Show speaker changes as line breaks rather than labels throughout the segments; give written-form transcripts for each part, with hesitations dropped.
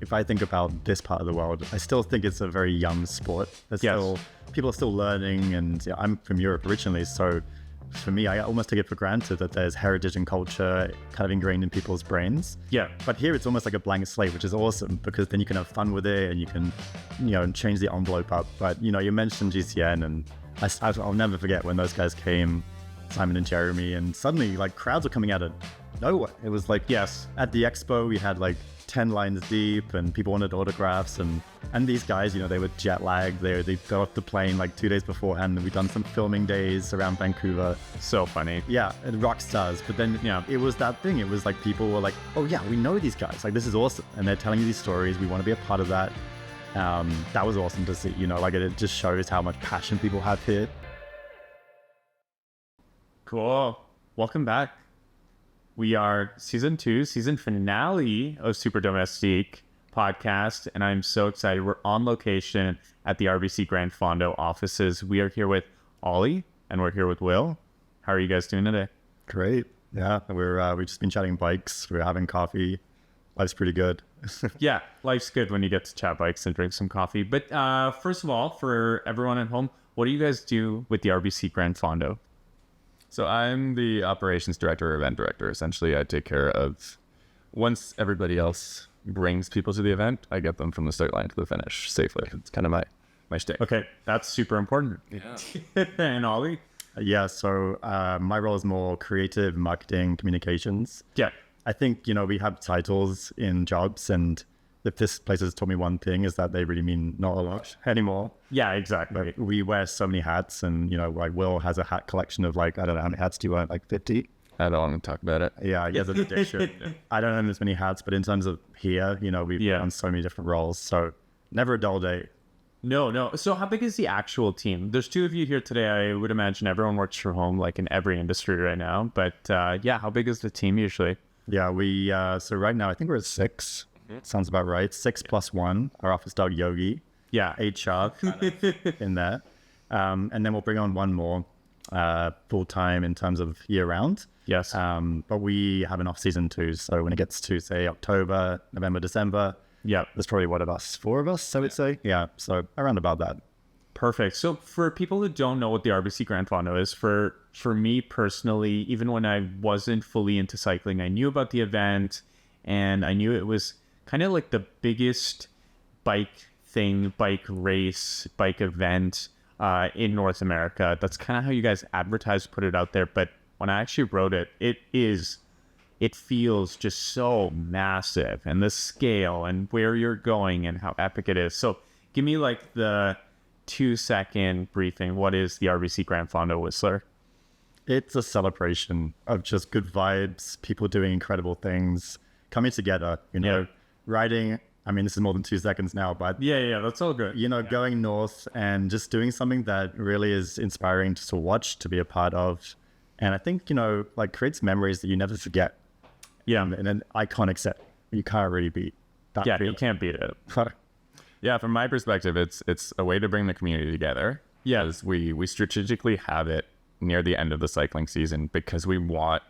If I think about this part of the world, I still think it's a very young sport. People are still learning, and I'm from Europe originally, so for me, I almost take it for granted that there's heritage and culture kind of ingrained in people's brains.
Yeah.
But here it's almost like a blank slate, which is awesome because then you can have fun with it and you can, change the envelope up. But, you mentioned GCN, and I'll never forget when those guys came, Simon and Jeremy, and suddenly like crowds were coming out of nowhere. It was like,
yes,
at the expo, we had like 10 lines deep and people wanted autographs, and these guys, they were jet lagged. They got off the plane like 2 days beforehand, and we've done some filming days around Vancouver.
So funny.
Yeah, and rock stars. But then it was that thing. It was like people were like, oh yeah, we know these guys, like this is awesome, and they're telling you these stories, we want to be a part of that. That was awesome to see. Like it just shows how much passion people have here.
Cool. Welcome back. We are season 2, season finale of Super Domestique podcast, and I'm so excited. We're on location at the RBC Grand Fondo offices. We are here with Oli, and we're here with Will. How are you guys doing today?
Great. Yeah, we've just been chatting bikes. We're having coffee. Life's pretty good.
Yeah, life's good when you get to chat bikes and drink some coffee. But first of all, for everyone at home, what do you guys do with the RBC Grand Fondo?
So I'm the operations director or event director. Essentially, I take care of, once everybody else brings people to the event, I get them from the start line to the finish safely. It's kind of my shtick.
Okay, that's super important.
Yeah.
And Ollie?
Yeah, so my role is more creative, marketing, communications.
Yeah.
I think, we have titles in jobs, and if this place has taught me one thing is that they really mean not a lot anymore.
Yeah, exactly.
We wear so many hats, and like Will has a hat collection of like, I don't know how many hats do you own, like 50?
I don't want to talk about it.
Yeah, he has an addiction. I don't own as many hats, but in terms of here, we've done so many different roles, so never a dull day.
No. So how big is the actual team? There's 2 of you here today. I would imagine everyone works from home, like in every industry right now. But how big is the team usually?
Yeah, so right now I think we're at 6. Sounds about right. 6 plus 1. Our office dog Yogi.
Yeah.
8 sharp in there. And then we'll bring on one more full time in terms of year round.
Yes.
But we have an off season too. So when it gets to say October, November, December, there's probably 4 of us, I would say. Yeah. So around about that.
Perfect. So for people who don't know what the RBC Grand Fondo is, for me personally, even when I wasn't fully into cycling, I knew about the event, and I knew it was kind of like the biggest bike race, bike event in North America. That's kind of how you guys advertise, put it out there. But when I actually wrote it, it feels just so massive, and the scale and where you're going and how epic it is. So give me like the 2-second briefing. What is the RBC Grand Fondo Whistler?
It's a celebration of just good vibes, people doing incredible things, coming together, riding. I mean, this is more than 2 seconds now, but
yeah, that's all good.
Going north and just doing something that really is inspiring to watch, to be a part of. And I think, like creates memories that you never forget.
Yeah.
And an iconic set. You can't really beat that.
Yeah,
feeling.
you can't beat it.
Yeah, from my perspective, it's a way to bring the community together.
Yeah.
We strategically have it near the end of the cycling season because we want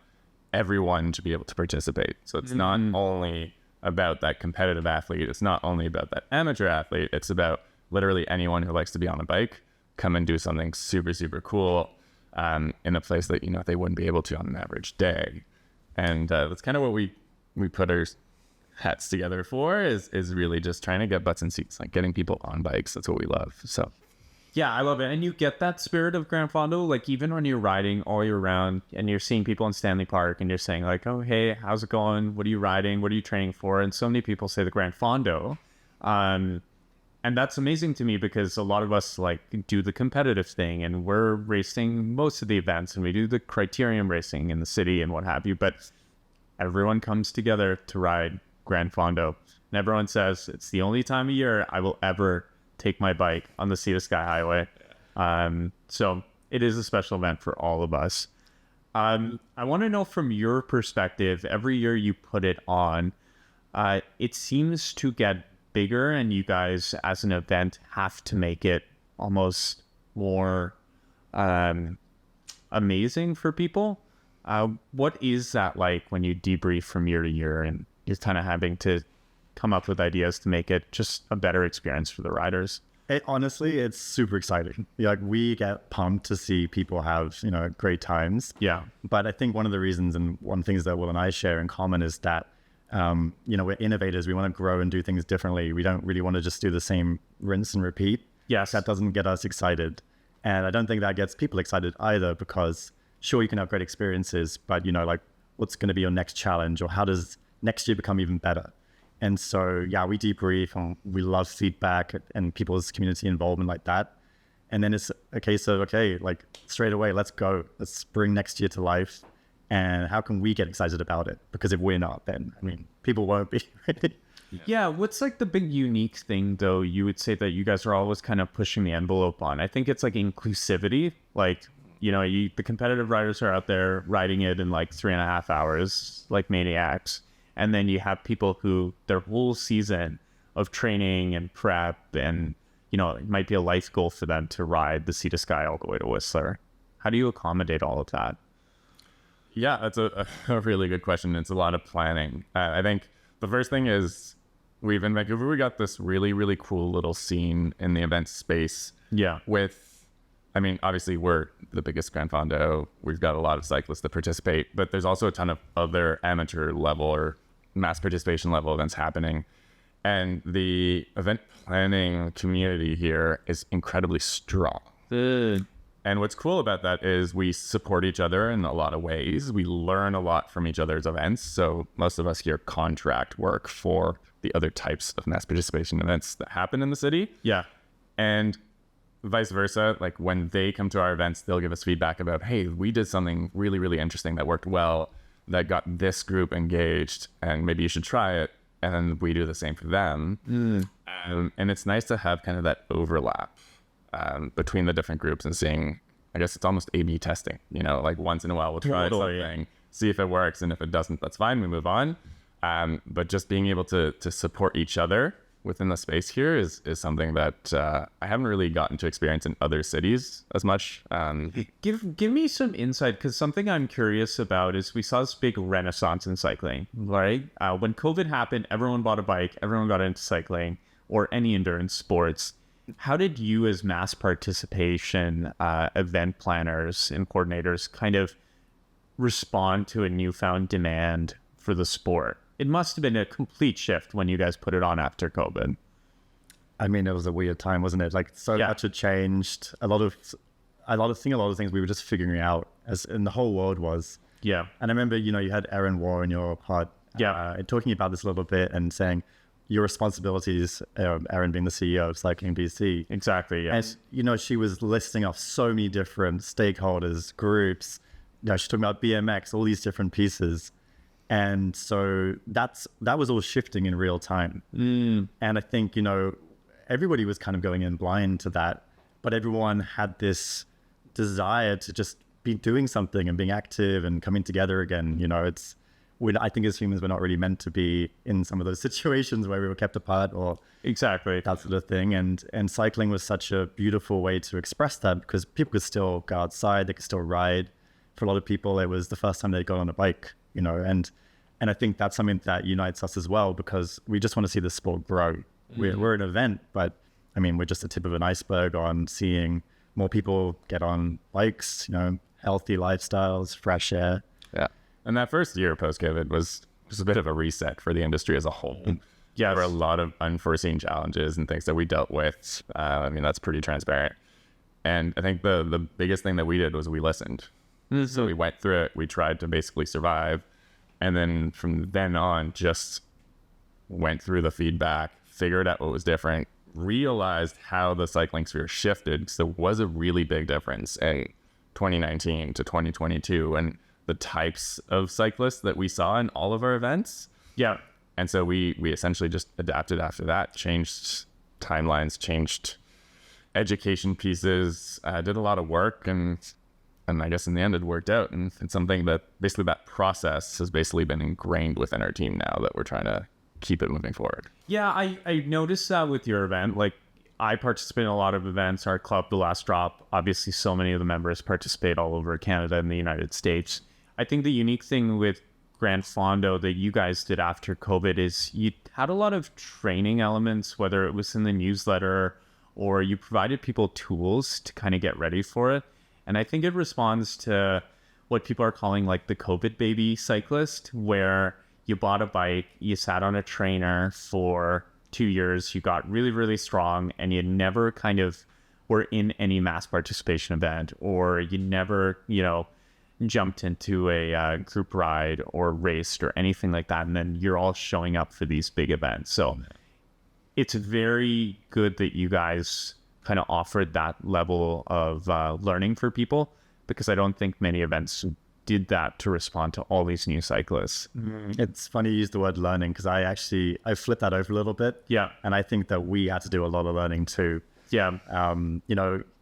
everyone to be able to participate. So it's not only about that competitive athlete. It's not only about that amateur athlete. It's about literally anyone who likes to be on a bike, come and do something super, super cool in a place that, they wouldn't be able to on an average day. And that's kind of what we put our hats together for is really just trying to get butts in seats, like getting people on bikes. That's what we love. So
yeah, I love it. And you get that spirit of Grand Fondo, like even when you're riding all year round and you're seeing people in Stanley Park and you're saying like, oh, hey, how's it going? What are you riding? What are you training for? And so many people say the Grand Fondo. And that's amazing to me because a lot of us like do the competitive thing and we're racing most of the events and we do the criterium racing in the city and what have you. But everyone comes together to ride Grand Fondo. And everyone says it's the only time of year I will ever take my bike on the Sea to Sky Highway. So it is a special event for all of us. I want to know from your perspective, every year you put it on, it seems to get bigger and you guys as an event have to make it almost more amazing for people. What is that like when you debrief from year to year and you're kind of having to come up with ideas to make it just a better experience for the riders.
Honestly, it's super exciting. Like, we get pumped to see people have, great times.
Yeah.
But I think one of the reasons, and one of the things that Will and I share in common, is that, we're innovators. We want to grow and do things differently. We don't really want to just do the same rinse and repeat.
Yes.
That doesn't get us excited. And I don't think that gets people excited either, because sure, you can have great experiences, but, what's going to be your next challenge, or how does next year become even better? And so, yeah, we debrief, and we love feedback and people's community involvement like that. And then it's a case of, okay, like, straight away, let's go. Let's bring next year to life. And how can we get excited about it? Because if we're not, then, people won't be.
Yeah. What's like the big unique thing, though, you would say that you guys are always kind of pushing the envelope on? I think it's like inclusivity. Like, the competitive riders are out there riding it in like 3.5 hours, like maniacs. And then you have people who their whole season of training and prep, and, it might be a life goal for them to ride the Sea to Sky all the way to Whistler. How do you accommodate all of that?
Yeah, that's a really good question. It's a lot of planning. I think the first thing is, in Vancouver, we got this really, really cool little scene in the event space.
Yeah.
Obviously, we're the biggest Grand Fondo. We've got a lot of cyclists that participate, but there's also a ton of other amateur level or mass participation level events happening. And the event planning community here is incredibly strong. And what's cool about that is we support each other in a lot of ways. We learn a lot from each other's events. So most of us here contract work for the other types of mass participation events that happen in the city.
Yeah.
And vice versa, like, when they come to our events, they'll give us feedback about, hey, we did something really, really interesting that worked well, that got this group engaged, and maybe you should try it. And then we do the same for them. And it's nice to have kind of that overlap between the different groups, and seeing, I guess it's almost A/B testing, like, once in a while we'll try something, see if it works, and if it doesn't, that's fine, we move on. But just being able to support each other within the space here is something that I haven't really gotten to experience in other cities as much.
Give me some insight, because something I'm curious about is we saw this big renaissance in cycling, right? When COVID happened, everyone bought a bike, everyone got into cycling or any endurance sports. How did you, as mass participation event planners and coordinators, kind of respond to a newfound demand for the sport? It must have been a complete shift when you guys put it on after COVID.
It was a weird time, wasn't it? Like, so much had changed. A lot of things we were just figuring out, and the whole world was.
Yeah.
And I remember, you had Erin War in your pod, talking about this a little bit and saying your responsibilities, Erin being the CEO of Cycling BC.
Exactly. Yes.
And, she was listing off so many different stakeholders, groups. She's talking about BMX, all these different pieces. And so that was all shifting in real time. And I think, everybody was kind of going in blind to that, but everyone had this desire to just be doing something and being active and coming together again. I think as humans, we're not really meant to be in some of those situations where we were kept apart or
exactly
that sort of thing. And cycling was such a beautiful way to express that, because people could still go outside, they could still ride. For a lot of people, it was the first time they'd gone on a bike. And I think that's something that unites us as well, because we just want to see the sport grow. We're an event, but we're just the tip of an iceberg on seeing more people get on bikes, healthy lifestyles, fresh air.
Yeah. And that first year post-COVID was just a bit of a reset for the industry as a whole. Yeah, there were a lot of unforeseen challenges and things that we dealt with. That's pretty transparent. And I think the biggest thing that we did was we listened. So we went through it. We tried to basically survive. And then from then on, just went through the feedback, figured out what was different, realized how the cycling sphere shifted. So it was a really big difference in 2019 to 2022, and the types of cyclists that we saw in all of our events.
Yeah.
And so we essentially just adapted after that, changed timelines, changed education pieces, did a lot of work, and I guess in the end it worked out. And it's something that basically that process has basically been ingrained within our team now, that we're trying to keep it moving forward.
Yeah, I noticed that with your event. Like, I participate in a lot of events. Our club, The Last Drop, obviously so many of the members participate all over Canada and the United States. I think the unique thing with Grand Fondo that you guys did after COVID is you had a lot of training elements, whether it was in the newsletter or you provided people tools to kind of get ready for it. And I think it responds to what people are calling like the COVID baby cyclist, where you bought a bike, you sat on a trainer for 2 years, you got really, really strong, and you never kind of were in any mass participation event, or you never, jumped into a group ride or raced or anything like that. And then you're all showing up for these big events. So it's very good that you guys kind of offered that level of learning for people, because I don't think many events did that to respond to all these new cyclists.
It's funny you use the word learning, because I flipped that over a little bit.
Yeah.
And I think that we had to do a lot of learning too.
Yeah.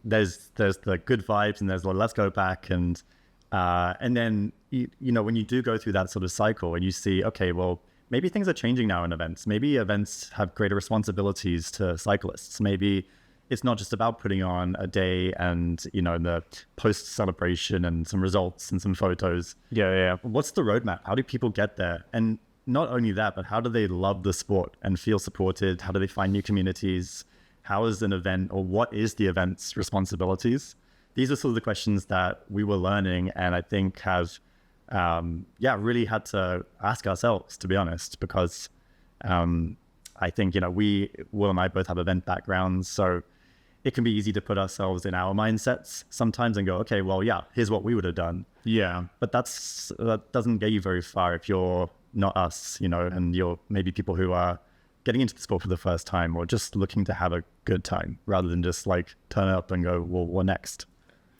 There's the good vibes and there's the let's go back, and then when you do go through that sort of cycle and you see, okay, well, maybe things are changing now in events. Maybe events have greater responsibilities to cyclists. Maybe it's not just about putting on a day and, the post celebration and some results and some photos.
Yeah.
What's the roadmap? How do people get there? And not only that, but how do they love the sport and feel supported? How do they find new communities? How is an event, or what is the event's responsibilities? These are sort of the questions that we were learning, and I think have, really had to ask ourselves, to be honest, because I think, Will and I both have event backgrounds, so it can be easy to put ourselves in our mindsets sometimes and go, okay, well, yeah, here's what we would have done.
Yeah.
But that doesn't get you very far if you're not us, and you're maybe people who are getting into the sport for the first time, or just looking to have a good time rather than just like turn up and go, well, what next?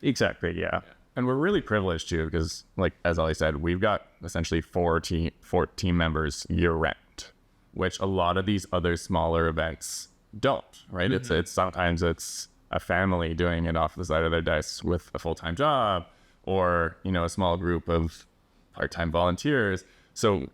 Exactly. Yeah.
And we're really privileged too, because like, as Oli said, we've got essentially 4 team members year round, which a lot of these other smaller events don't, right? It's sometimes it's a family doing it off the side of their desk with a full-time job, or, a small group of part-time volunteers. So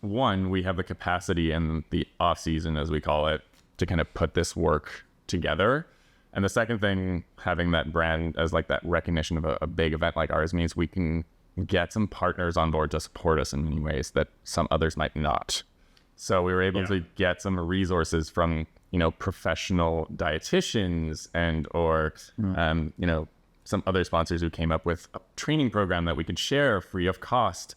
one, we have the capacity in the off season, as we call it, to kind of put this work together. And the second thing, having that brand as like that recognition of a big event like ours means we can get some partners on board to support us in many ways that some others might not. So we were able to get some resources from, professional dietitians or some other sponsors who came up with a training program that we could share free of cost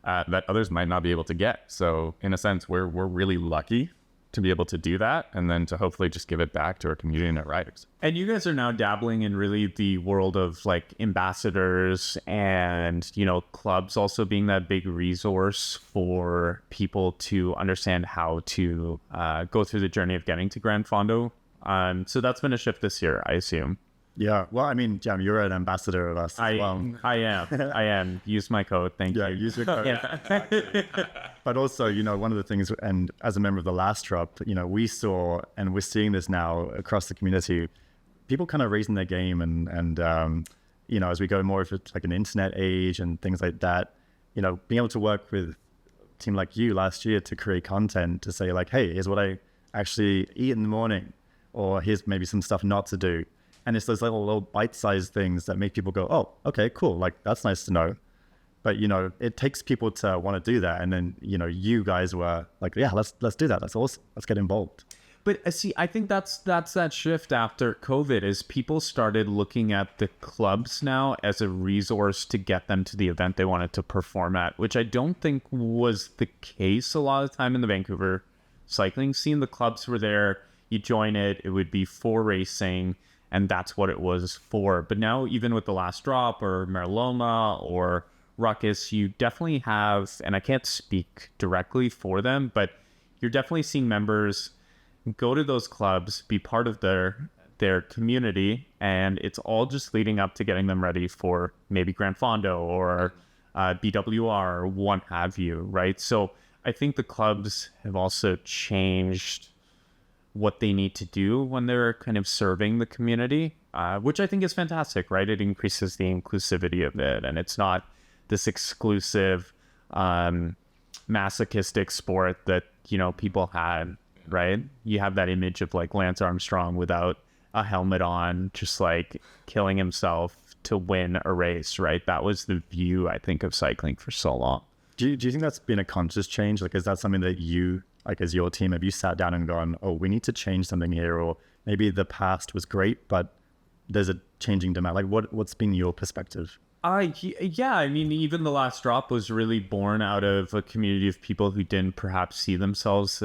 that others might not be able to get. So in a sense, we're really lucky to be able to do that, and then to hopefully just give it back to our community and our riders.
And you guys are now dabbling in really the world of like ambassadors and, clubs also being that big resource for people to understand how to go through the journey of getting to Grand Fondo. So that's been a shift this year, I assume.
Yeah. Well, I mean, Jam, you're an ambassador of us as well.
I am. Use my code. Thank you.
Yeah, use your code. But also, one of the things, and as a member of the last drop, we saw, and we're seeing this now across the community, people kind of raising their game and as we go more of like an internet age and things like that, being able to work with a team like you last year to create content to say like, hey, here's what I actually eat in the morning, or here's maybe some stuff not to do. And it's those little bite-sized things that make people go, oh, okay, cool. Like, that's nice to know. But, it takes people to want to do that. And then, you guys were like, yeah, let's do that. That's awesome. Let's get involved.
But see, I think that's that shift after COVID is people started looking at the clubs now as a resource to get them to the event they wanted to perform at, which I don't think was the case a lot of the time in the Vancouver cycling scene. The clubs were there. You join it. It would be for racing. And that's what it was for. But now, even with the last drop or Mariloma or Ruckus, you definitely have, and I can't speak directly for them, but you're definitely seeing members go to those clubs, be part of their community, and it's all just leading up to getting them ready for maybe Grand Fondo or BWR or what have you, right? So I think the clubs have also changed what they need to do when they're kind of serving the community, which I think is fantastic, right? It increases the inclusivity of it, and it's not this exclusive masochistic sport that, people had, right? You have that image of like Lance Armstrong without a helmet on, just like killing himself to win a race, right? That was the view, I think, of cycling for so long.
Do you think that's been a conscious change? Like, is that something that you, like, as your team, have you sat down and gone, oh, we need to change something here, or maybe the past was great, but there's a changing demand? Like, what's been your perspective?
Yeah, I mean, even the last drop was really born out of a community of people who didn't perhaps see themselves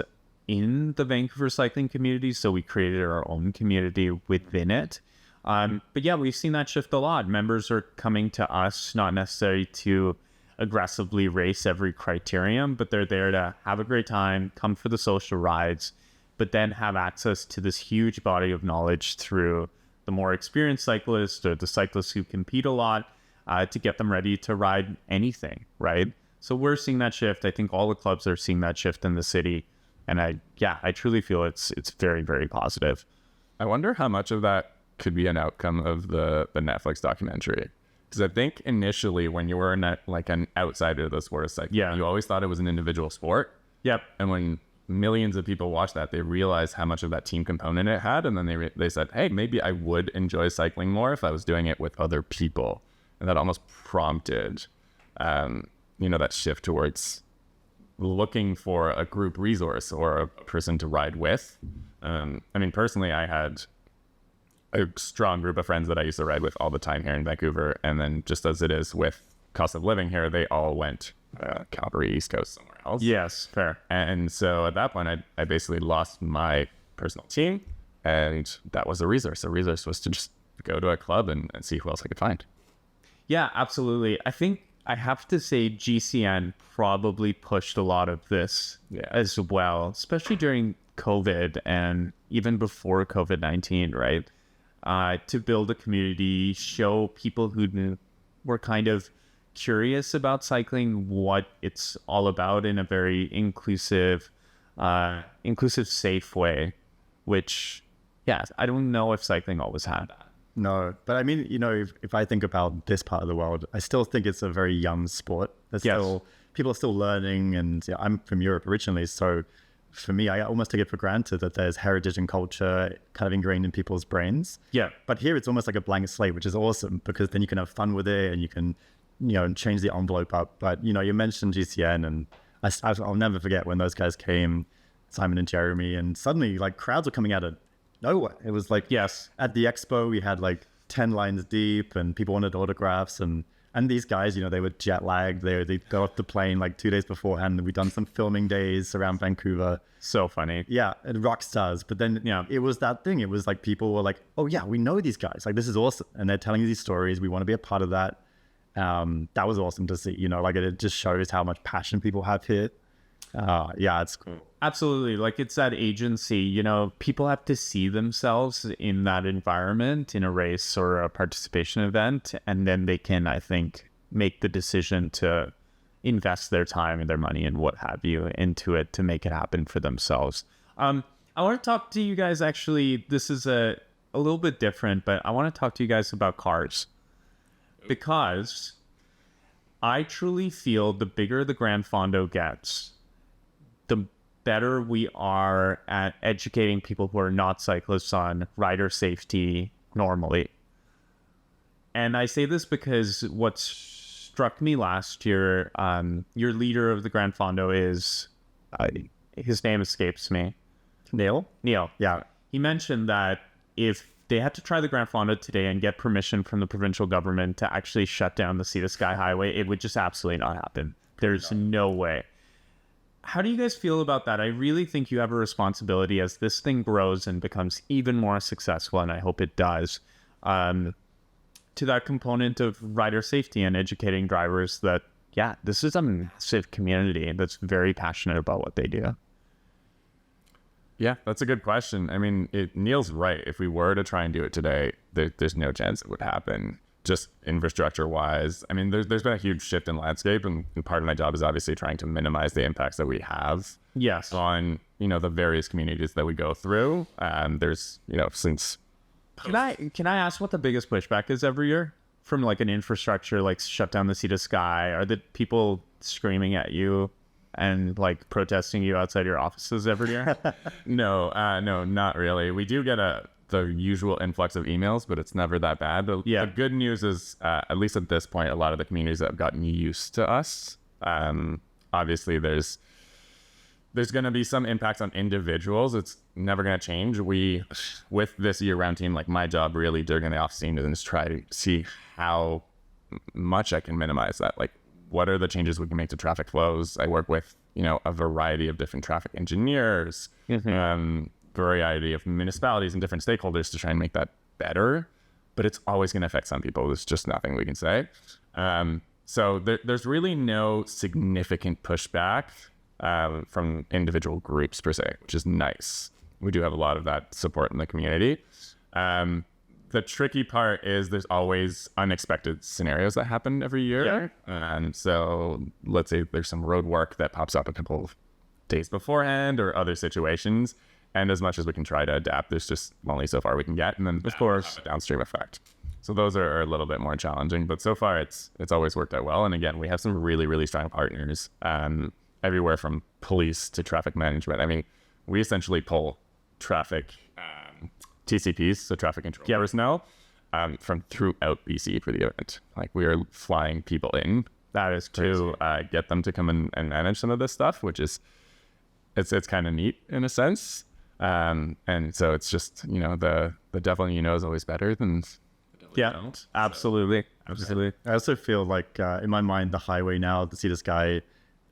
in the Vancouver cycling community, so we created our own community within it. But yeah, we've seen that shift a lot. Members are coming to us, not necessarily to aggressively race every criterium, but they're there to have a great time, come for the social rides, but then have access to this huge body of knowledge through the more experienced cyclists or the cyclists who compete a lot, to get them ready to ride anything, right? So we're seeing that shift. I think all the clubs are seeing that shift in the city. And I truly feel it's very, very positive.
I wonder how much of that could be an outcome of the Netflix documentary. Because I think initially when you were an outsider of the sport of cycling, you always thought it was an individual sport.
Yep.
And when millions of people watched that, they realized how much of that team component it had. And then they said, hey, maybe I would enjoy cycling more if I was doing it with other people. And that almost prompted, that shift towards looking for a group resource or a person to ride with. Personally, I had a strong group of friends that I used to ride with all the time here in Vancouver. And then just as it is with cost of living here, they all went Calgary, East Coast, somewhere else.
Yes, fair.
And so at that point, I basically lost my personal team. And that was a resource. The resource was to just go to a club and see who else I could find.
Yeah, absolutely. I think I have to say GCN probably pushed a lot of this as well, especially during COVID and even before COVID-19, right? To build a community, show people who were kind of curious about cycling what it's all about in a very inclusive, safe way, which, I don't know if cycling always had that.
No, but I mean, if I think about this part of the world, I still think it's a very young sport. People are still learning, and I'm from Europe originally, so for me, I almost take it for granted that there's heritage and culture kind of ingrained in people's brains.
Yeah.
But here it's almost like a blank slate, which is awesome because then you can have fun with it and you can, change the envelope up. But, you mentioned GCN, and I'll never forget when those guys came, Simon and Jeremy, and suddenly like crowds were coming out of nowhere. It was like, at the expo, we had like 10 lines deep and people wanted autographs. And these guys, they were jet lagged. They got off the plane like 2 days beforehand. And we'd done some filming days around Vancouver.
So funny.
Yeah, and rock stars. But then it was that thing. It was like people were like, oh yeah, we know these guys. Like, this is awesome. And they're telling these stories. We want to be a part of that. That was awesome to see. Like it just shows how much passion people have here. It's cool.
Absolutely. Like, it's that agency, people have to see themselves in that environment, in a race or a participation event, and then they can, I think, make the decision to invest their time and their money and what have you into it to make it happen for themselves. I want to talk to you guys, actually, this is a little bit different, but I want to talk to you guys about cars, because I truly feel the bigger the Grand Fondo gets, the better we are at educating people who are not cyclists on rider safety normally. And I say this because what struck me last year, your leader of the Grand Fondo is, his name escapes me.
Neil?
Yeah. He mentioned that if they had to try the Grand Fondo today and get permission from the provincial government to actually shut down the Sea to Sky Highway, it would just absolutely not happen. There's no way. How do you guys feel about that? I really think you have a responsibility as this thing grows and becomes even more successful, and I hope it does, to that component of rider safety and educating drivers that, this is a massive community that's very passionate about what they do.
Yeah, that's a good question. I mean, Neil's right. If we were to try and do it today, there's no chance it would happen. Just infrastructure-wise, I mean, there's been a huge shift in landscape, and part of my job is obviously trying to minimize the impacts that we have on, the various communities that we go through. There's, since...
Can I ask what the biggest pushback is every year from like an infrastructure, like shut down the Sea to Sky? Are the people screaming at you and like protesting you outside your offices every year?
No, not really. We do get the usual influx of emails, but it's never that bad. The good news is, at least at this point, a lot of the communities have gotten used to us obviously there's going to be some impacts on individuals. It's never going to change. With this year-round team, like my job really during the off-season is try to see how much I can minimize that. Like, what are the changes we can make to traffic flows? I work with, a variety of different traffic engineers, variety of municipalities and different stakeholders to try and make that better. But it's always going to affect some people. There's just nothing we can say. So there's really no significant pushback from individual groups per se, which is nice. We do have a lot of that support in the community. The tricky part is there's always unexpected scenarios that happen every year. And so let's say there's some road work that pops up a couple of days beforehand or other situations. And as much as we can try to adapt, there's just only so far we can get. And then of course, a downstream effect. So those are a little bit more challenging, but so far it's always worked out well. And again, we have some really, really strong partners, everywhere from police to traffic management. I mean, we essentially pull traffic TCPs, so traffic control personnel, from throughout BC for the event. Like, we are flying people in. That is to get them to come and manage some of this stuff, which is it's kind of neat in a sense. And so it's just, the devil is always better than the devil don't.
Absolutely.
So,
Absolutely.
I also feel like in my mind, the highway now, to see this guy,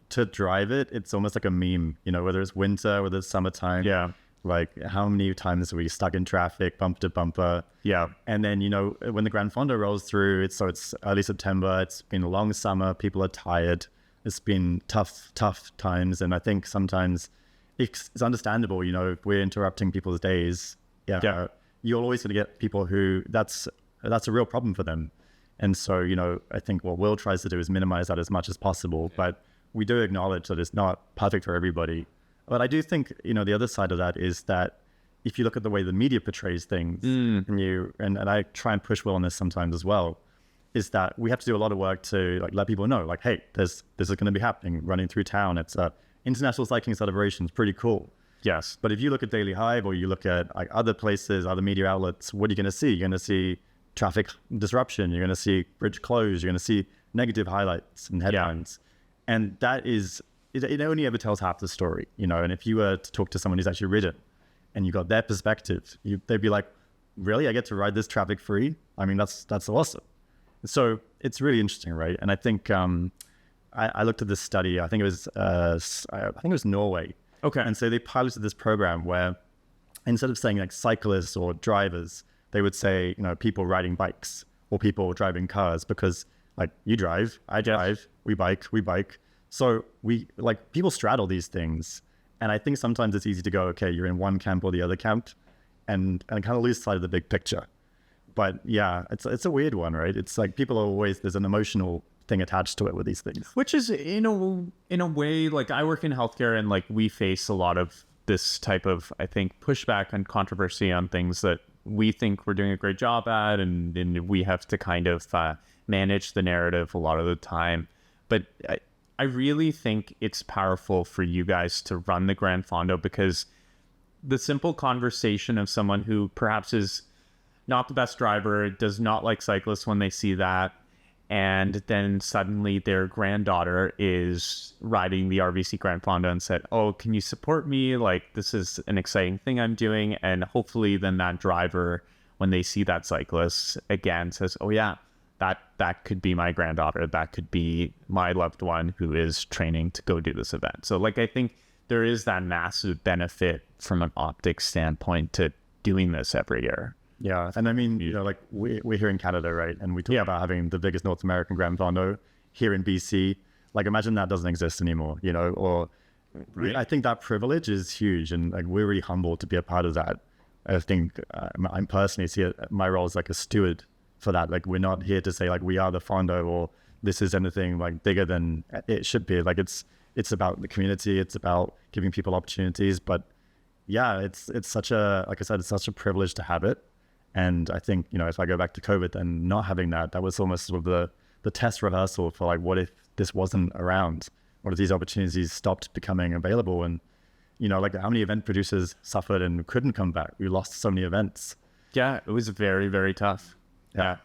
to drive it, it's almost like a meme, whether it's winter, whether it's summertime.
Yeah.
Like, how many times are we stuck in traffic, bumper to bumper?
Yeah.
And then, when the Grand Fondo rolls through, it's early September. It's been a long summer. People are tired. It's been tough times. And I think sometimes it's understandable, if we're interrupting people's days. You're always going to get people who that's a real problem for them. And so, I think what Will tries to do is minimize that as much as possible. But we do acknowledge that it's not perfect for everybody. But I do think, the other side of that is that if you look at the way the media portrays things, and I try and push Will on this sometimes as well, is that we have to do a lot of work to let people know, hey, this is going to be happening, running through town. It's a international cycling celebration. It's pretty cool.
Yes.
But if you look at Daily Hive or you look at other places, other media outlets, what are you going to see? You're going to see traffic disruption. You're going to see bridge closed. You're going to see negative highlights and headlines. Yeah. And that is, it only ever tells half the story, and if you were to talk to someone who's actually ridden and you got their perspective, they'd be like, really? I get to ride this traffic free? I mean, that's awesome. So it's really interesting, right? And I think I looked at this study. I think it was Norway.
Okay.
And so they piloted this program where instead of saying cyclists or drivers, they would say, people riding bikes or people driving cars, because you drive, I drive, we bike. So people straddle these things. And I think sometimes it's easy to go, okay, you're in one camp or the other camp and kind of lose sight of the big picture. But yeah, it's a weird one, right? It's people are always, there's an emotional thing attached to it with these things.
Which is, in a way, I work in healthcare and we face a lot of this type of, I think, pushback and controversy on things that we think we're doing a great job at. And we have to kind of manage the narrative a lot of the time. But I really think it's powerful for you guys to run the Grand Fondo, because the simple conversation of someone who perhaps is not the best driver, does not like cyclists when they see that, and then suddenly their granddaughter is riding the RVC Grand Fondo and said, oh, can you support me? This is an exciting thing I'm doing. And hopefully then that driver, when they see that cyclist again, says, oh yeah, that could be my granddaughter. That could be my loved one who is training to go do this event. So I think there is that massive benefit from an optics standpoint to doing this every year.
Yeah. And I mean, we're here in Canada, right? And we talk about having the biggest North American Grand Fondo here in BC. Imagine that doesn't exist anymore, right. I think that privilege is huge. And we're really humbled to be a part of that. I think I'm personally see it, my role is a steward for that. We're not here to say we are the Fondo or this is anything bigger than it should be. It's about the community. It's about giving people opportunities. But yeah, it's such a, like I said, it's such a privilege to have it. And I think, if I go back to COVID and not having that was almost sort of the test rehearsal for what if this wasn't around? What if these opportunities stopped becoming available? And, how many event producers suffered and couldn't come back? We lost so many events.
Yeah, it was very, very tough.
Yeah.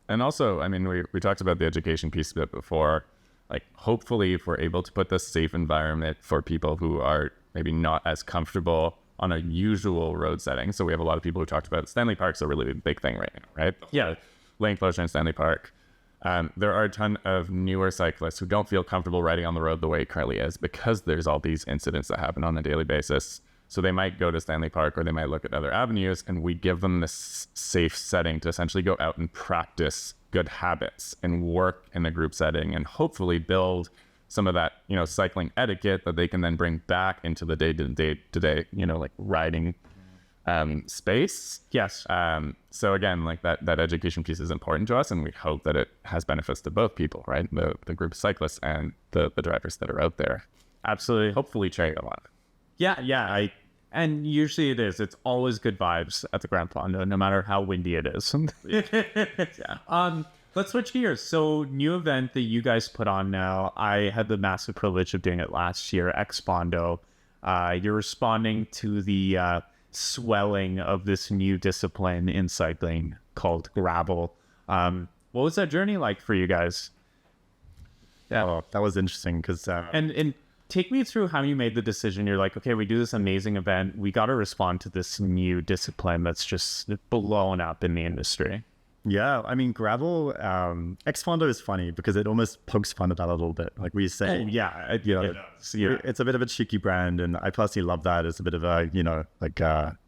And also, I mean, we talked about the education piece a bit before. like hopefully if we're able to put this safe environment for people who are maybe not as comfortable on a usual road setting. So we have a lot of people who talked about Stanley Park's a really big thing right now, right?
Yeah.
Lane closure in Stanley Park. There are a ton of newer cyclists who don't feel comfortable riding on the road the way it currently is because there's all these incidents that happen on a daily basis. So they might go to Stanley Park or they might look at other avenues, and we give them this safe setting to essentially go out and practice good habits and work in a group setting and hopefully build some of that, cycling etiquette that they can then bring back into the day-to-day, like riding space.
Yes.
So again, like that education piece is important to us, and we hope that it has benefits to both people, right? The group of cyclists and the drivers that are out there.
Absolutely.
Hopefully cheering a lot.
Yeah. And usually it is. It's always good vibes at the Grand Fondo, no matter how windy it is. Yeah. Let's switch gears. So, new event that you guys put on now. I had the massive privilege of doing it last year, XFondo. You're responding to the swelling of this new discipline in cycling called gravel. What was that journey like for you guys?
Yeah, well, that was interesting because...
And take me through how you made the decision. You're like, okay, we do this amazing event. We got to respond to this new discipline that's just blown up in the industry.
Yeah, I mean, gravel, XFondo is funny because it almost pokes fun at that a little bit. Like we say, it's a bit of a cheeky brand, and I personally love that. It's a bit of a,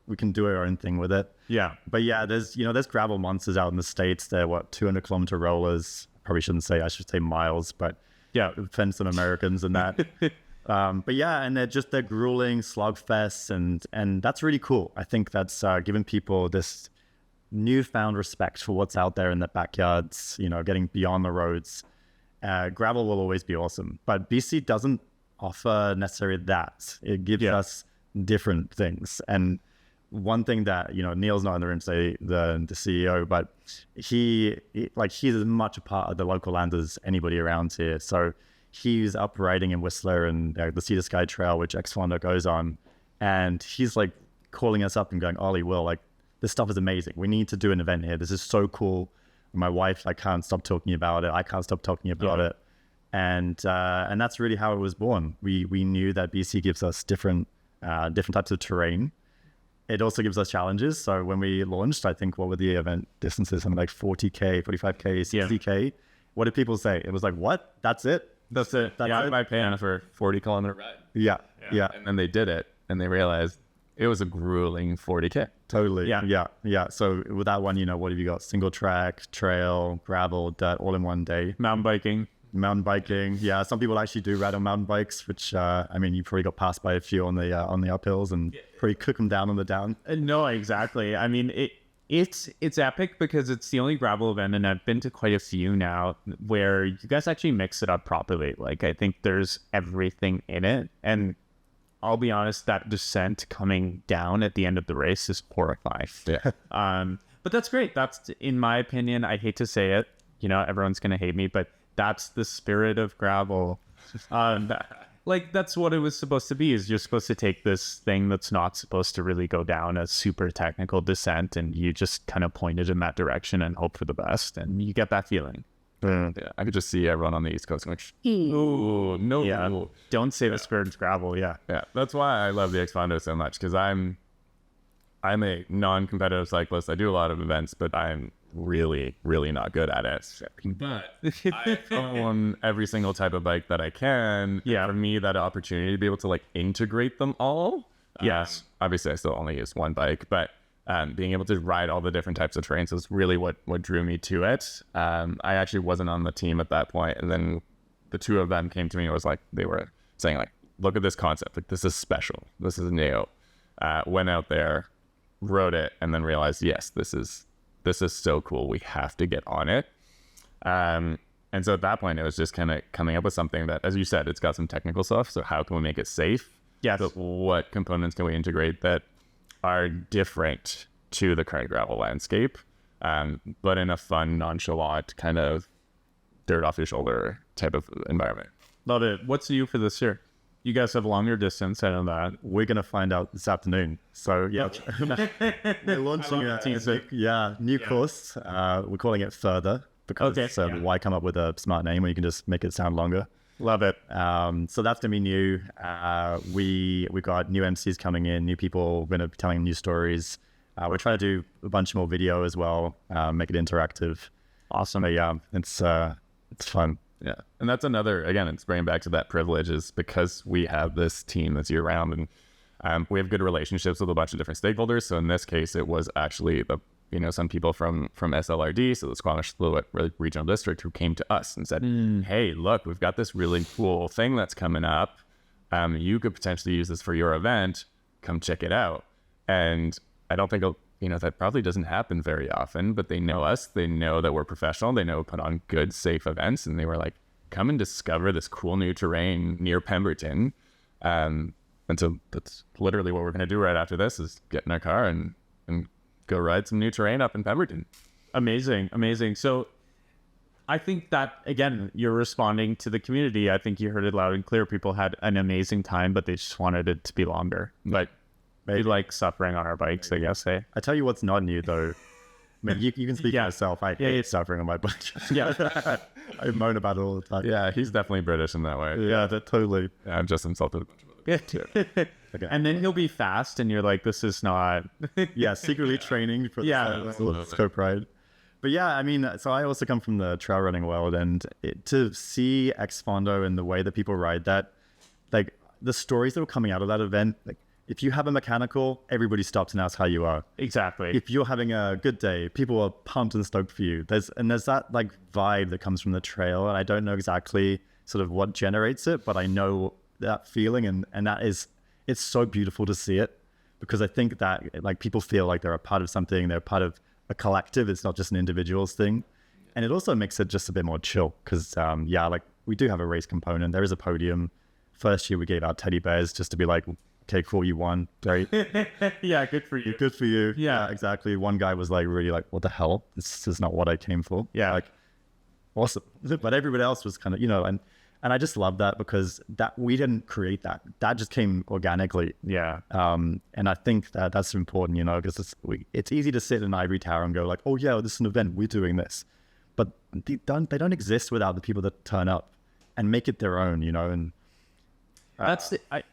we can do our own thing with it.
Yeah.
But yeah, there's gravel monsters out in the States. They're 200-kilometer rollers. I should say miles, but yeah, offend some Americans and that. But yeah, and they're grueling slugfests, and that's really cool. I think that's given people this newfound respect for what's out there in the backyards, getting beyond the roads. Gravel will always be awesome, but BC doesn't offer necessarily that. It gives us different things. And one thing that, Neil's not in the room today, the CEO, but he's as much a part of the local land as anybody around here. So he's up riding in Whistler and the Sea to Sky Trail, which XFondo goes on. And he's like calling us up and going, Oli, Will, this stuff is amazing. We need to do an event here. This is so cool. My wife, I can't stop talking about it. I can't stop talking about it. And that's really how it was born. We knew that BC gives us different types of terrain. It also gives us challenges. So when we launched, I think, what were the event distances? Something like 40K, 45K, 60K. Yeah. What did people say? It was like, what? That's it?
That's it. I might pay for 40-kilometer ride.
Yeah.
And then they did it, and they realized it was a grueling 40K.
Totally. Yeah. So with that one, what have you got? Single track, trail, gravel, dirt, all in one day.
Mountain biking. Yeah. Some people actually do ride on mountain bikes, which, you probably got passed by a few on the uphills and probably cook them down on the down.
No, exactly. I mean, it's epic because it's the only gravel event, and I've been to quite a few now where you guys actually mix it up properly. Like, I think there's everything in it, and I'll be honest, that descent coming down at the end of the race is horrifying.
Yeah.
But that's great. That's, in my opinion, I hate to say it, everyone's going to hate me, but that's the spirit of gravel. That's what it was supposed to be, is you're supposed to take this thing that's not supposed to really go down a super technical descent, and you just kind of point it in that direction and hope for the best, and you get that feeling.
Yeah, I could just see everyone on the East Coast going, "Ooh, no,
yeah, don't say the spirit of gravel." Yeah,
that's why I love the XFondo so much, because I'm a non-competitive cyclist. I do a lot of events, but I'm really, really not good at it. But I own every single type of bike that I can.
Yeah,
for me, that opportunity to be able to integrate them all.
Yes,
obviously, I still only use one bike, but being able to ride all the different types of terrains was really what drew me to it. I actually wasn't on the team at that point, and then the two of them came to me and was like, they were saying look at this concept, this is special, this is new. Went out there, rode it, and then realized, yes, this is so cool, we have to get on it. And so at that point, it was just kind of coming up with something that, as you said, it's got some technical stuff, so how can we make it safe?
Yes.
So what components can we integrate that are different to the current gravel landscape, but in a fun, nonchalant, kind of dirt off your shoulder type of environment?
Love it. What's new for this year? You guys have longer distance. I know that.
We're going to find out this afternoon. So yeah, we're launching a new course. We're calling it Further. because why come up with a smart name when you can just make it sound longer?
Love it.
So that's gonna be new. We got new MCs coming in, new people gonna be telling new stories. We're trying to do a bunch more video as well, make it interactive.
Awesome.
But yeah, it's fun.
Yeah, and that's another, again, it's bringing back to that privilege, is because we have this team that's year round, and we have good relationships with a bunch of different stakeholders. So in this case, it was actually some people from SLRD, so the Squamish Fluid Regional District, who came to us and said, hey, look, we've got this really cool thing that's coming up. You could potentially use this for your event. Come check it out. And I don't think, that probably doesn't happen very often, but they know us. They know that we're professional. They know we put on good, safe events. And they were like, come and discover this cool new terrain near Pemberton. And so that's literally what we're going to do right after this, is get in our car and go ride some new terrain up in Pemberton.
Amazing. So I think that, again, you're responding to the community. I think you heard it loud and clear. People had an amazing time, but they just wanted it to be longer. But we like suffering on our bikes, I guess. Hey,
I tell you what's not new though. I mean, you can speak for yourself. I hate suffering on my bike.
Yeah.
I moan about it all the time.
Yeah, he's definitely British in that way.
Yeah, that totally.
Yeah, I've just insulted a bunch of other people too.
Okay.
And then he'll be fast, and you're like, this is not.
Yeah, secretly training for the scope ride. But yeah, I mean, so I also come from the trail running world, and to see XFondo and the way that people ride that, like the stories that were coming out of that event, like if you have a mechanical, everybody stops and asks how you are.
Exactly.
If you're having a good day, people are pumped and stoked for you. There's that like vibe that comes from the trail, and I don't know exactly sort of what generates it, but I know that feeling, and that is, it's so beautiful to see it, because I think that like people feel like they're a part of something, they're part of a collective. It's not just an individual's thing. And it also makes it just a bit more chill, because like we do have a race component. There is a podium. First year we gave out teddy bears just to be like, okay, cool, you won. Great.
Yeah, good for you.
Good for you.
Yeah,
exactly. One guy was like really like, what the hell? This is not what I came for.
Yeah.
Like, awesome. But everybody else was kind of, and I just love that, because that we didn't create that. That just came organically.
Yeah.
And I think that that's important, because it's easy to sit in an ivory tower and go like, oh yeah, this is an event, we're doing this. But they don't exist without the people that turn up and make it their own, and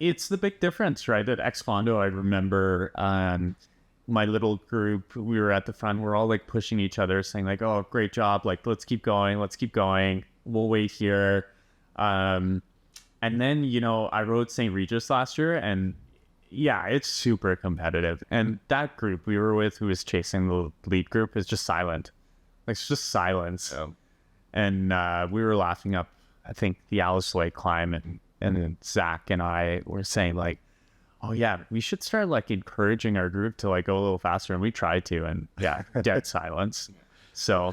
it's the big difference, right? At XFondo, I remember my little group, we were at the front, we're all like pushing each other, saying like, oh, great job, like let's keep going, we'll wait here. And then I rode St. Regis last year, and yeah, it's super competitive, and that group we were with, who was chasing the lead group, is just silent. Like, it's just silence.
Yeah.
And we were laughing up, I think, the Alice Lake climb, and then Zach and I were saying like, oh yeah, we should start like encouraging our group to like go a little faster, and we tried to, and yeah, dead silence. So,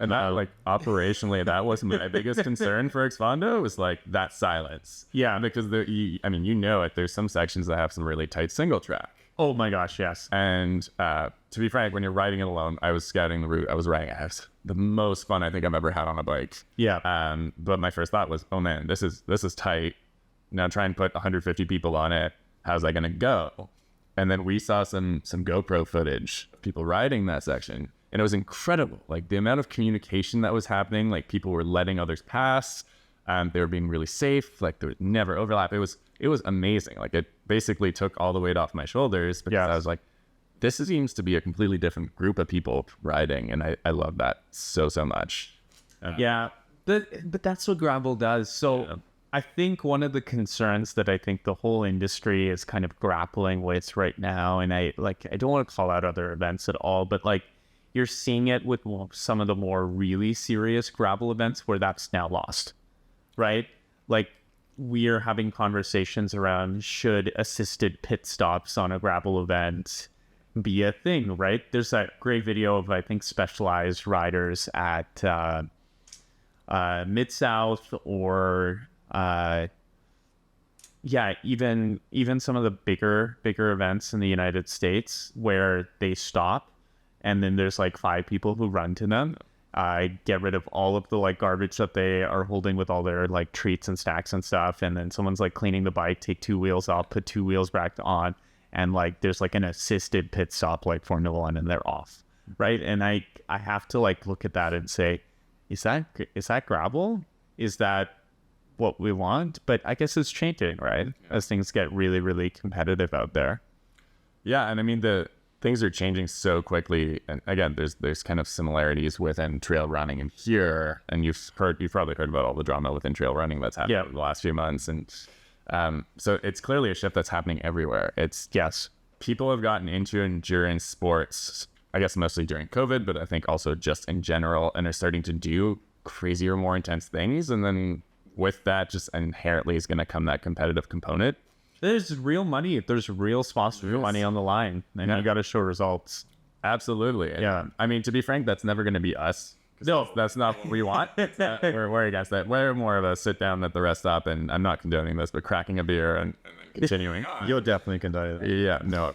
and that like operationally, that was my biggest concern for XFondo, was like that silence.
Yeah,
because there's some sections that have some really tight single track.
Oh my gosh, yes.
And to be frank, when you're riding it alone, I was scouting the route. I was riding it. The most fun I think I've ever had on a bike.
Yeah.
But my first thought was, oh man, this is tight. Now try and put 150 people on it. How's that gonna go? And then we saw some GoPro footage of people riding that section, and it was incredible. Like the amount of communication that was happening. Like people were letting others pass. They were being really safe. Like there was never overlap. It was amazing. Like it basically took all the weight off my shoulders, because I was like, this seems to be a completely different group of people riding, and I love that so much.
Yeah, but that's what gravel does. So I think one of the concerns that I think the whole industry is kind of grappling with right now, and I don't want to call out other events at all, but like you're seeing it with some of the more really serious gravel events where that's now lost, right? Like we are having conversations around, should assisted pit stops on a gravel event be a thing, right? There's that great video of, I think, Specialized riders at Mid-South, or even some of the bigger events in the United States where they stop, and then there's like 5 people who run to them. Get rid of all of the like garbage that they are holding with all their like treats and snacks and stuff, and then someone's like cleaning the bike, take 2 wheels off, put 2 wheels back on, and like there's like an assisted pit stop like Formula One, and they're off, right? And I have to like look at that and say, is that gravel? Is that what we want? But I guess it's changing, right? As things get really, really competitive out there.
Yeah, and I mean the things are changing so quickly. And again, there's kind of similarities within trail running and here, and you've probably heard about all the drama within trail running that's happened over the last few months. And so it's clearly a shift that's happening everywhere. People have gotten into endurance sports, I guess mostly during COVID, but I think also just in general, and are starting to do crazier, more intense things. And then with that, just inherently is going to come that competitive component.
There's real money. There's real sponsorship money on the line, and you got to show results.
Absolutely. Yeah. I mean, to be frank, that's never going to be us. No, that's not what we want. We're against that. We're more of a sit down at the rest stop, and I'm not condoning this, but cracking a beer and continuing.
You're definitely condoning it.
Yeah, no.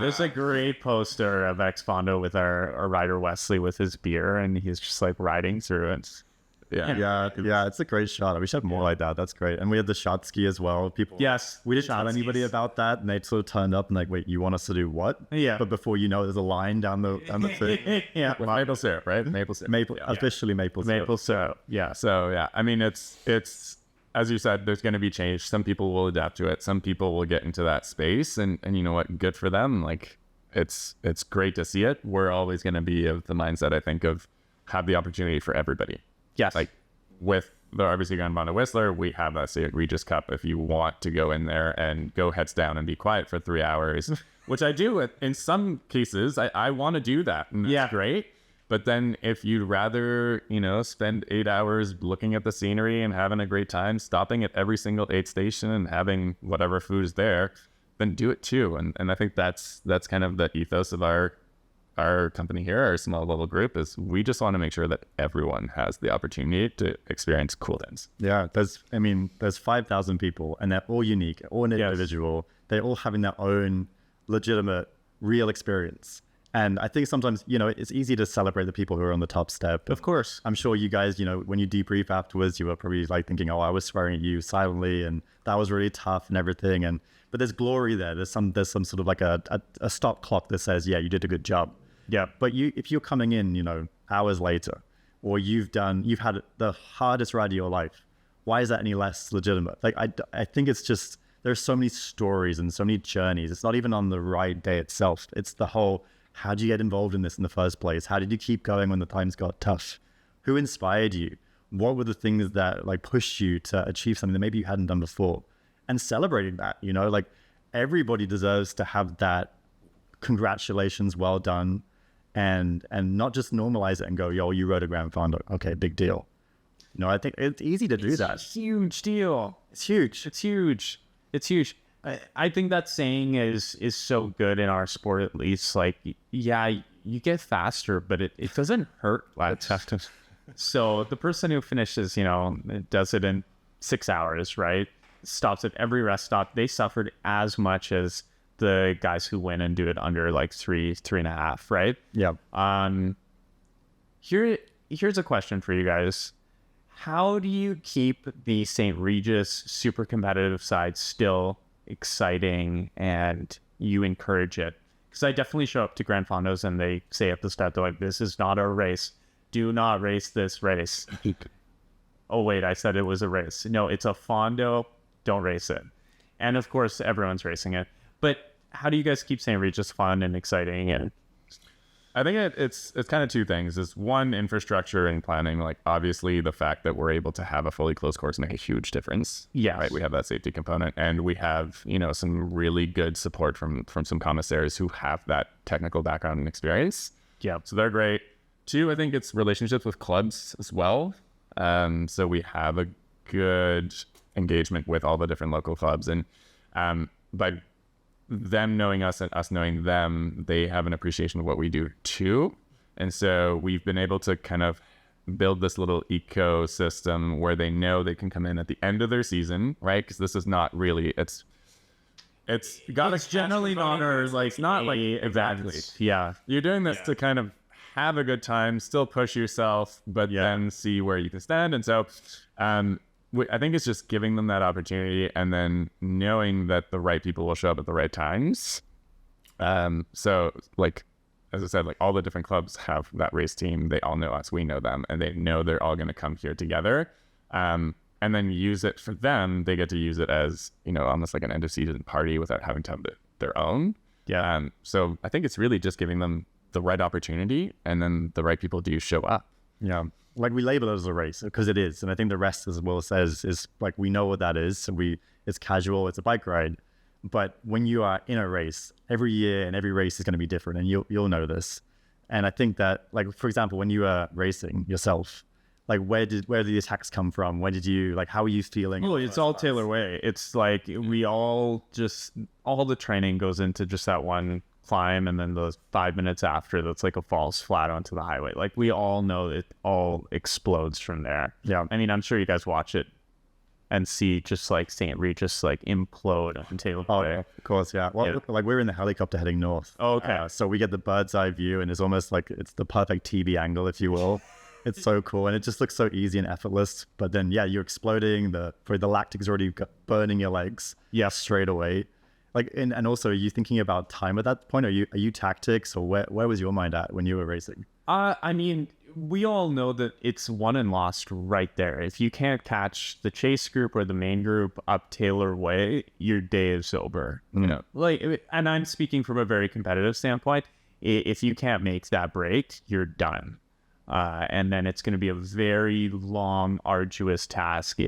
There's a great poster of XFondo with our rider Wesley with his beer, and he's just like riding through it.
Yeah, it's a great shot. We should have more like that. That's great. And we had the shot ski as well. People, we didn't tell anybody about that, and they sort of turned up and like, wait, you want us to do what?
Yeah.
But before you know, there's a line down the thing.
Yeah.
With maple syrup, right? Maple syrup.
Officially maple syrup.
Maple syrup. Yeah.
So yeah, I mean, it's as you said, there's going to be change. Some people will adapt to it. Some people will get into that space, and you know what? Good for them. Like it's great to see it. We're always going to be of the mindset, I think, of have the opportunity for everybody.
Yes.
Like with the RBC Grand Fondo Whistler, we have that Say Regis Cup. If you want to go in there and go heads down and be quiet for 3 hours, which I do in some cases, I want to do that. And that's great. But then if you'd rather, spend 8 hours looking at the scenery and having a great time, stopping at every single aid station and having whatever food is there, then do it too. And I think that's kind of the ethos of our company here, our small little group, is we just want to make sure that everyone has the opportunity to experience cool things.
Yeah, there's 5,000 people, and they're all unique, all individual. They're all having their own legitimate, real experience. And I think sometimes, it's easy to celebrate the people who are on the top step.
Of course.
I'm sure you guys, when you debrief afterwards, you were probably like thinking, oh, I was swearing at you silently, and that was really tough and everything. But there's glory there. There's some sort of like a stop clock that says, yeah, you did a good job.
Yeah.
But if you're coming in, hours later, or you've had the hardest ride of your life, why is that any less legitimate? Like, I think it's just, there's so many stories and so many journeys. It's not even on the ride day itself. It's the whole, how did you get involved in this in the first place? How did you keep going when the times got tough? Who inspired you? What were the things that like pushed you to achieve something that maybe you hadn't done before? And celebrating that, like everybody deserves to have that congratulations, well done. And not just normalize it and go, yo, you rode a Grand Fondo. Okay, big deal. I think it's easy to do that.
It's a huge deal.
It's huge.
It's huge. It's huge. I think that saying is so good in our sport, at least. Like, yeah, you get faster, but it doesn't hurt. So the person who finishes, does it in 6 hours, right? Stops at every rest stop. They suffered as much as the guys who win and do it under like 3.5, right?
Yeah.
Here's a question for you guys. How do you keep the St. Regis super competitive side still exciting and you encourage it? Because I definitely show up to Grand Fondos and they say at the start, they're like, this is not a race. Do not race this race. Oh, wait, I said it was a race. No, it's a Fondo. Don't race it. And of course, everyone's racing it. But how do you guys keep St. Regis fun and exciting? And
I think it's kind of two things. Is one, infrastructure and planning. Like obviously the fact that we're able to have a fully closed course make a huge difference.
Yeah.
Right. We have that safety component, and we have, some really good support from some commissaries who have that technical background and experience.
Yeah.
So they're great. Two, I think it's relationships with clubs as well. So we have a good engagement with all the different local clubs, and by them knowing us and us knowing them, they have an appreciation of what we do too. And so we've been able to kind of build this little ecosystem where they know they can come in at the end of their season, right? Because this is not really, it's
generally not, or like not like
exactly.
Yeah.
You're doing this to kind of have a good time, still push yourself, but then see where you can stand. And so, I think it's just giving them that opportunity and then knowing that the right people will show up at the right times. So like as I said, like all the different clubs have that race team. They all know us, we know them, and they know they're all going to come here together. And then use it for them. They get to use it as, you know, almost like an end of season party without having to have their own.
Yeah.
So I think it's really just giving them the right opportunity, and then the right people do show up.
Yeah. Like we label it as a race because it is. And I think the rest, as Will says, is like, we know what that is. So it's casual, it's a bike ride. But when you are in a race, every year and every race is going to be different, and you'll know this. And I think that, like, for example, when you are racing yourself, like where did the attacks come from? When did you, like, how are you feeling?
Oh, it's all Taylor Way. It's like we all the training goes into just that one climb, and then those 5 minutes after, that's like a falls flat onto the highway. Like we all know it all explodes from there.
Yeah.
I mean, I'm sure you guys watch it and see just like St. Reed just like implode on Taylor Way.
Oh, yeah, of course, yeah. Well,
Yeah.
like we're in the helicopter heading north.
Oh, okay.
So we get the bird's eye view, and it's almost like it's the perfect TV angle, if you will. It's so cool, and it just looks so easy and effortless. But then, yeah, you're exploding. The lactic's already burning your legs.
Yeah.
Straight away. Like, and also, are you thinking about time at that point? Are you tactics, or where was your mind at when you were racing?
I mean, we all know that it's won and lost right there. If you can't catch the chase group or the main group up Taylor Way, your day is over.
You know,
Like, and I'm speaking from a very competitive standpoint. If you can't make that break, you're done. And then it's going to be a very long, arduous task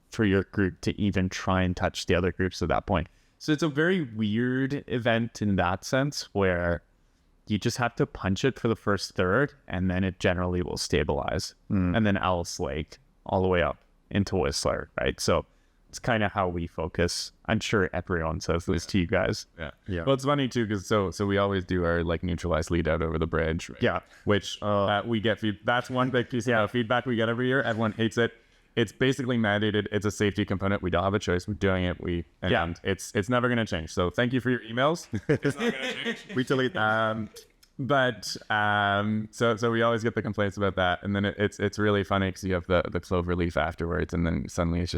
for your group to even try and touch the other groups at that point. So it's a very weird event in that sense, where you just have to punch it for the first third, and then it generally will stabilize. And then Alice Lake all the way up into Whistler, right? So it's kind of how we focus. I'm sure everyone says this to you guys.
yeah. Well, it's funny too, because so we always do our like neutralized lead out over the bridge. Right?
Yeah.
Which we get that's one big piece of feedback we get every year. Everyone hates it. It's basically mandated. It's a safety component. We don't have a choice. We're doing it. It's never going to change. So thank you for your emails. It's not going to change.
We delete them.
So we always get the complaints about that, and then it's really funny because you have the clover leaf afterwards, and then suddenly it's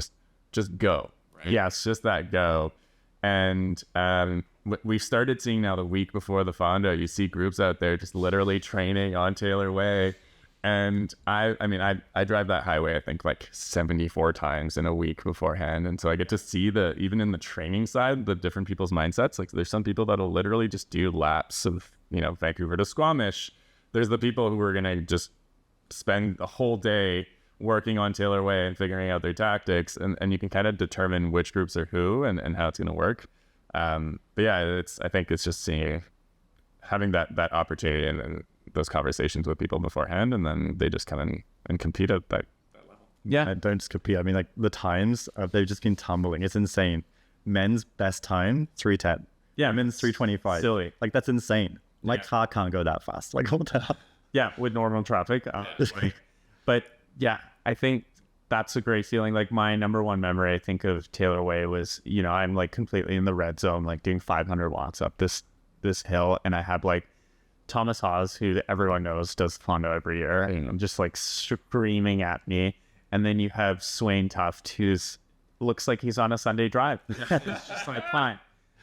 just go. Right? Yeah, it's just that go. And we've started seeing now the week before the Fondo, you see groups out there just literally training on Taylor Way. And I drive that highway, I think, like 74 times in a week beforehand. And so I get to see even in the training side, the different people's mindsets. Like there's some people that'll literally just do laps of, you know, Vancouver to Squamish. There's the people who are going to just spend the whole day working on Taylor Way and figuring out their tactics. And you can kind of determine which groups are who and how it's going to work. But yeah, I think it's just having that opportunity and those conversations with people beforehand, and then they just come in and compete at that level.
Yeah.
I don't just compete. I mean, like the times, they've just been tumbling. It's insane. Men's best time, 3:10.
Yeah.
Women's 3:25.
Silly.
Like that's insane. My car can't go that fast. Like what the hell?
Yeah, with normal traffic. But yeah, I think that's a great feeling. Like my number one memory, I think, of Taylor Way was, you know, I'm like completely in the red zone, like doing 500 watts up this hill, and I had like Thomas Haas, who everyone knows does Fondo every year, and I'm just like screaming at me. And then you have Swain Tuft, who's looks like he's on a Sunday drive. It's just like fine.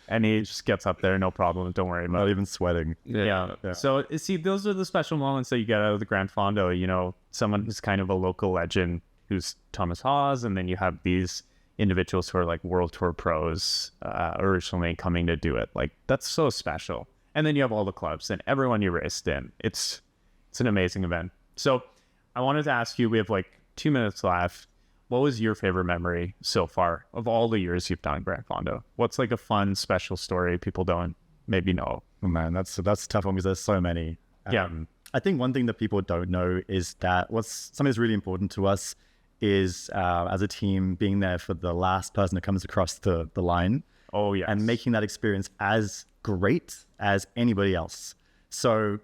And he just gets up there, no problem, don't worry about
Not
it.
even sweating.
Yeah. So see, those are the special moments that you get out of the Grand Fondo. You know, someone who's kind of a local legend, who's Thomas Haas, and then you have these individuals who are like World Tour pros originally coming to do it. Like that's so special. And then you have all the clubs and everyone you raced in. It's an amazing event. So I wanted to ask you, we have like 2 minutes left. What was your favorite memory so far of all the years you've done Grand Fondo? What's like a fun, special story people don't maybe know?
Oh man, that's a tough one because there's so many.
Yeah.
I think one thing that people don't know is that something that's really important to us is as a team being there for the last person that comes across the line.
Oh, yeah.
And making that experience as great as anybody else. So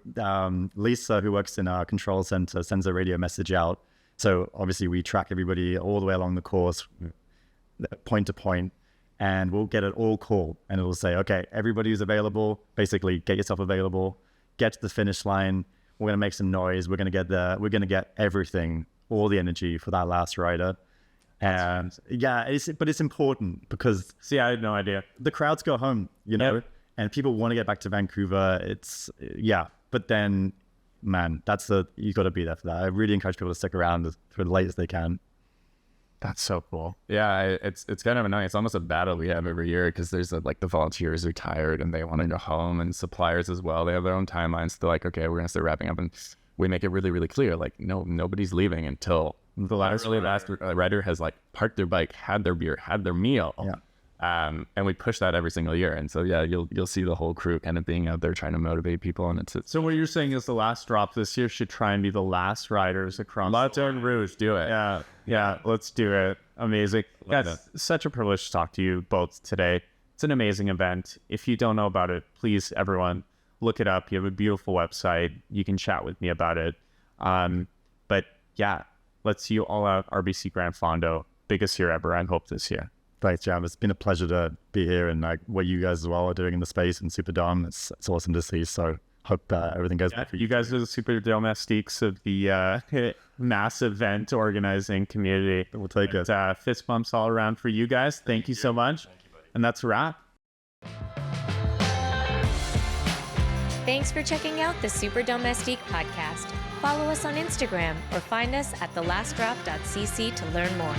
Lisa, who works in our control center, sends a radio message out. So obviously we track everybody all the way along the course, point to point, and we'll get it all called. And it'll say, okay, everybody who's available, basically get yourself available, get to the finish line. We're going to make some noise. We're going to get there. We're going to get everything, all the energy for that last rider. And yeah, but it's important because
See, I had no idea.
the crowds go home, you know,
Yep.
and people want to get back to Vancouver. But But then, man, you got to be there for that. I really encourage people to stick around for as late as they can.
That's so cool.
Yeah, it's kind of annoying. It's almost a battle we have every year because there's like the volunteers are tired and they want to go home, and suppliers as well. They have their own timelines. So they're like, okay, we're gonna start wrapping up, and we make it really, really clear, like, no, nobody's leaving until the last rider has like parked their bike, had their beer, had their meal.
Yeah.
And we push that every single year. And so, yeah, you'll see the whole crew kind of being out there trying to motivate people. And it's
So what you're saying is the last drop this year should try and be the last riders across.
Baton Rouge, do it.
Yeah, let's do it. Amazing. Guys, such a privilege to talk to you both today. It's an amazing event. If you don't know about it, please, everyone, look it up. You have a beautiful website. You can chat with me about it. But yeah, let's see you all out. RBC Grand Fondo, biggest year ever, I hope this year.
Thanks, Jam. It's been a pleasure to be here, and like what you guys as well are doing in the space and Super Dom. It's awesome to see. So hope everything goes well for
you guys are the super domestiques of the mass event organizing community.
We'll take it.
Fist bumps all around for you guys. Thank you so much.
Thank you, buddy.
And that's a wrap.
Thanks for checking out the Super Domestique podcast. Follow us on Instagram or find us at thelastdrop.cc to learn more.